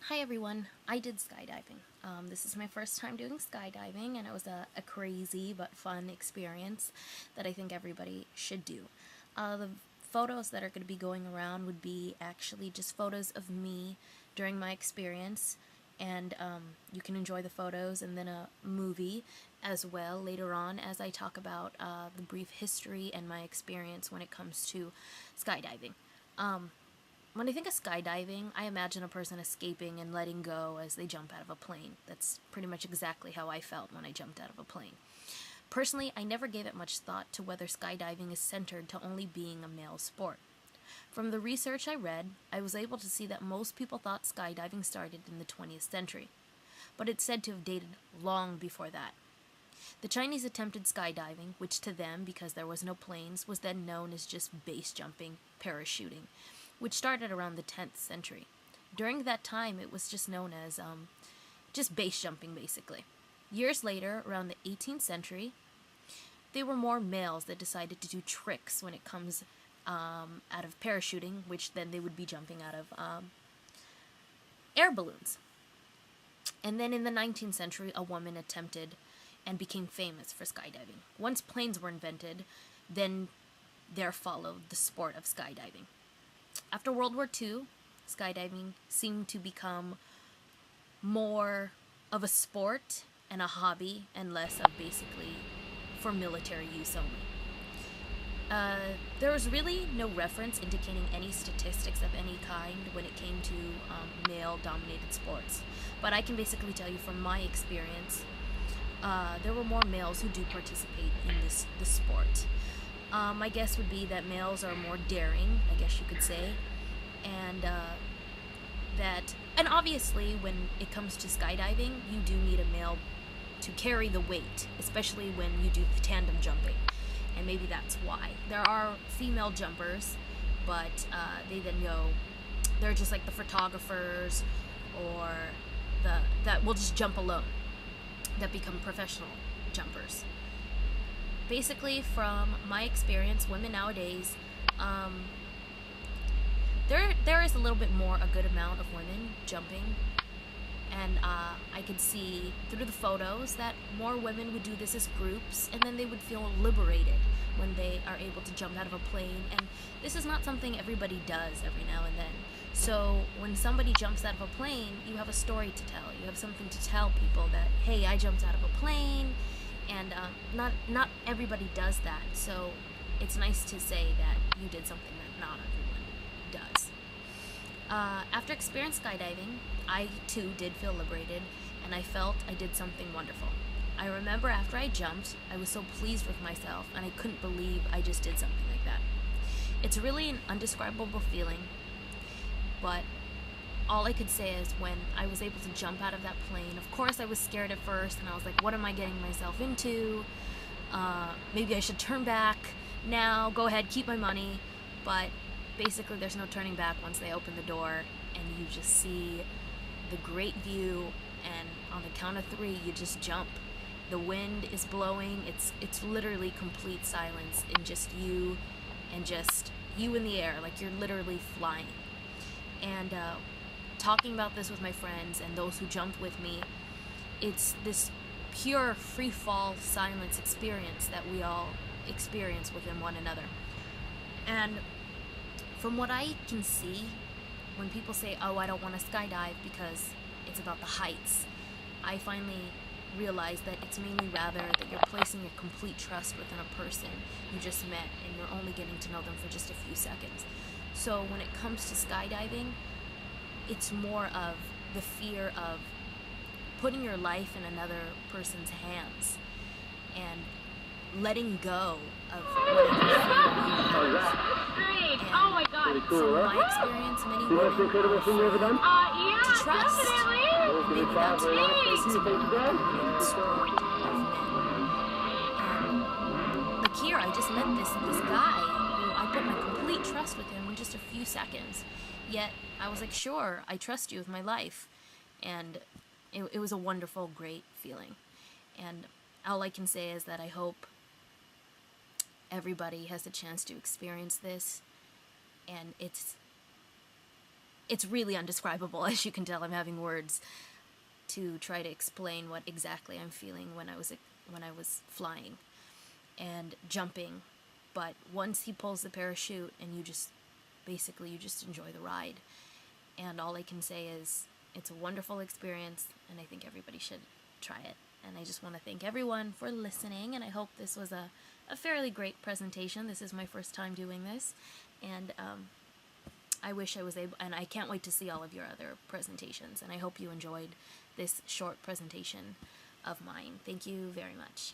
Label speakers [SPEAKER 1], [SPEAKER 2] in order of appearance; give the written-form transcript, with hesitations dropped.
[SPEAKER 1] Hi everyone, I did skydiving. This is my first time doing skydiving, and it was a crazy but fun experience that I think everybody should do. The photos that are going to be going around would be actually just photos of me during my experience, and you can enjoy the photos and then a movie as well later on as I talk about the brief history and my experience when it comes to skydiving. When I think of skydiving, I imagine a person escaping and letting go as they jump out of a plane. That's pretty much exactly how I felt when I jumped out of a plane. Personally, I never gave it much thought to whether skydiving is centered to only being a male sport. From the research I read, I was able to see that most people thought skydiving started in the 20th century, but it's said to have dated long before that. The Chinese attempted skydiving, which to them, because there was no planes, was then known as just base jumping, parachuting, which started around the 10th century. During that time, it was just known as just base jumping, basically. Years later, around the 18th century, they were more males that decided to do tricks when it comes out of parachuting, which then they would be jumping out of air balloons. And then in the 19th century, a woman attempted and became famous for skydiving. Once planes were invented, then there followed the sport of skydiving. After World War II, skydiving seemed to become more of a sport and a hobby and less of basically for military use only. There was really no reference indicating any statistics of any kind when it came to male-dominated sports. But I can basically tell you from my experience, there were more males who do participate in this sport. My guess would be that males are more daring, I guess you could say, and and obviously when it comes to skydiving, you do need a male to carry the weight, especially when you do the tandem jumping, and maybe that's why. There are female jumpers, but they then go, they're just like the photographers or that will just jump alone, that become professional jumpers. Basically, from my experience, women nowadays, there is a little bit more, a good amount of women jumping, and I could see through the photos that more women would do this as groups, and then they would feel liberated when they are able to jump out of a plane, and this is not something everybody does every now and then. So when somebody jumps out of a plane, you have a story to tell. You have something to tell people that, hey, I jumped out of a plane, and not everybody does that. So it's nice to say that you did something that not everyone does. After experiencing skydiving, I too did feel liberated, and I felt I did something wonderful. I remember after I jumped, I was so pleased with myself, and I couldn't believe I just did something like that. It's really an undescribable feeling, but all I could say is when I was able to jump out of that plane, of course I was scared at first, and I was like, what am I getting myself into? Maybe I should turn back now, go ahead, keep my money, but basically there's no turning back once they open the door, and you just see the great view, and on the count of 3, you just jump. The wind is blowing, it's literally complete silence, and just you in the air, like you're literally flying. And talking about this with my friends and those who jumped with me, it's this pure free fall silence experience that we all experience within one another. And from what I can see, when people say, oh, I don't want to skydive because it's about the heights, I finally realized that it's mainly rather that you're placing your complete trust within a person you just met, and you're only getting to know them for just a few seconds. So when it comes to skydiving, it's more of the fear of putting your life in another person's hands and letting go of whatever fear you have.
[SPEAKER 2] Great! Oh my god!
[SPEAKER 1] And from my experience, many women are afraid
[SPEAKER 2] Yeah,
[SPEAKER 1] to trust.
[SPEAKER 2] definitely!
[SPEAKER 1] Maybe that's why it's about the sport of men. And like here, I just met this guy who I put my complete trust with him in just a few seconds. Yet I was like, sure, I trust you with my life, and it was a wonderful, great feeling. And all I can say is that I hope everybody has the chance to experience this, and it's really undescribable. As you can tell, I'm having words to try to explain what exactly I'm feeling when I was flying and jumping. But once he pulls the parachute and you just enjoy the ride. And all I can say is it's a wonderful experience, and I think everybody should try it. And I just want to thank everyone for listening, and I hope this was a fairly great presentation. This is my first time doing this, and I wish I was able, and I can't wait to see all of your other presentations, and I hope you enjoyed this short presentation of mine. Thank you very much.